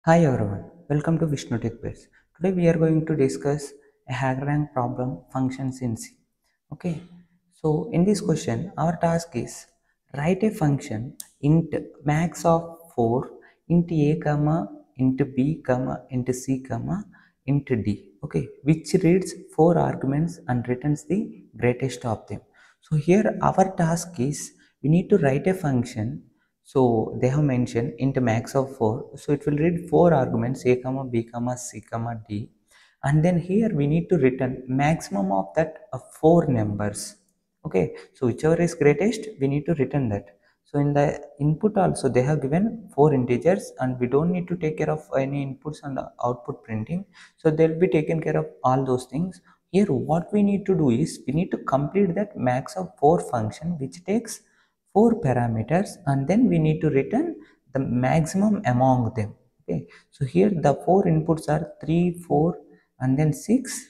Hi everyone, welcome to Vishnu Tech Bits. Today we are going to discuss a Hackerrank problem functions in C. Okay, so in this question, our task is write a function int max of 4 int a comma int b comma int c comma int d. Okay, which reads 4 arguments and returns the greatest of them. So here our task is we need to write a function. So they have mentioned int max of 4. So it will read 4 arguments a comma b comma c comma d, and then here we need to return maximum of that 4 numbers. Okay, so whichever is greatest we need to return that. So in the input also they have given 4 integers, and we don't need to take care of any inputs and output printing. So they'll be taken care of all those things. Here what we need to do is we need to complete that max of 4 function, which takes 4 parameters, and then we need to return the maximum among them. Okay, so here the 4 inputs are 3, 4, and then 6,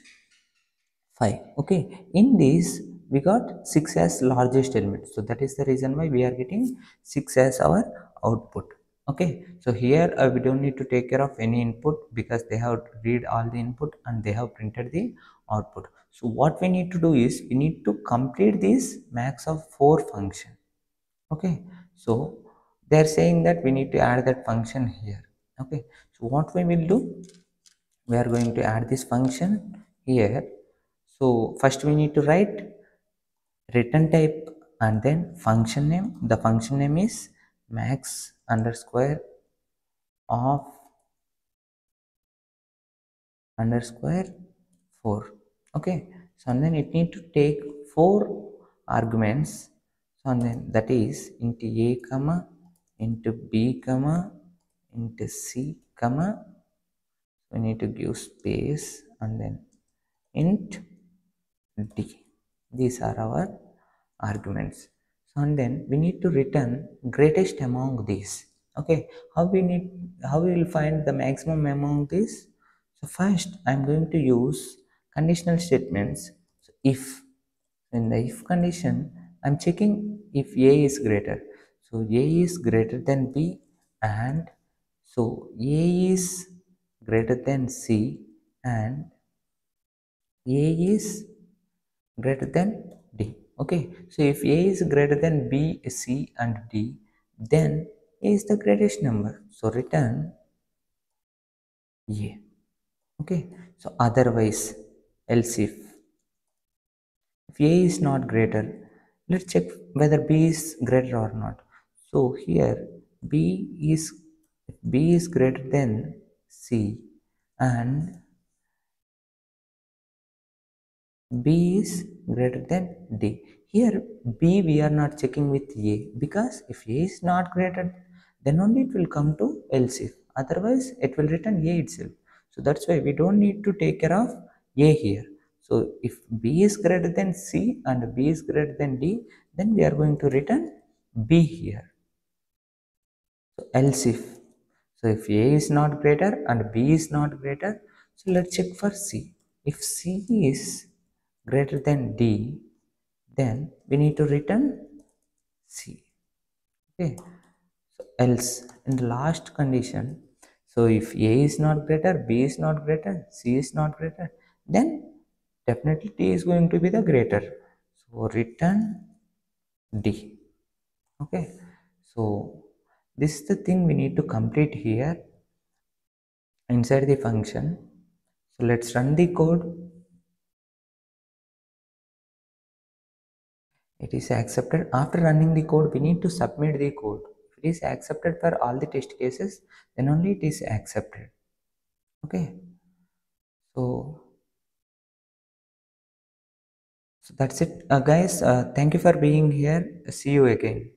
5. Okay, in this we got 6 as largest element, so that is the reason why we are getting 6 as our output. Okay, so here we don't need to take care of any input because they have read all the input and they have printed the output. So what we need to do is we need to complete this max of 4 function. Okay, so they're saying that we need to add that function here. Okay, so what we will do, we are going to add this function here. So first we need to write return type and then function name. The function name is max underscore of underscore 4. Okay, so and then it need to take 4 arguments. So and then that is into a comma into b comma into c comma, we need to give space, and then int d. These are our arguments. So and then we need to return greatest among these. Okay, how we will find the maximum among these? So first I'm going to use conditional statements. So if in the if condition I'm checking if a is greater, so a is greater than b, and so a is greater than c, and a is greater than d. Okay, so if a is greater than b, c, and d, then a is the greatest number, so return a. Okay, so otherwise, else if a is not greater, let's check whether b is greater or not. So here b is, if b is greater than c and b is greater than d. Here b we are not checking with a, because if a is not greater, then only it will come to else if, otherwise it will return a itself. So that's why we don't need to take care of a here. So if b is greater than c and b is greater than d, then we are going to return b here. So else if, so if a is not greater and b is not greater, so let's check for c. If c is greater than d, then we need to return c. Okay, so else in the last condition, so if a is not greater, b is not greater, c is not greater, then definitely d is going to be the greater, so return d. Okay, so this is the thing we need to complete here inside the function. So let's run the code. It is accepted. After running the code, we need to submit the code. If it is accepted for all the test cases, then only it is accepted. Okay, so that's it, guys. Thank you for being here. See you again.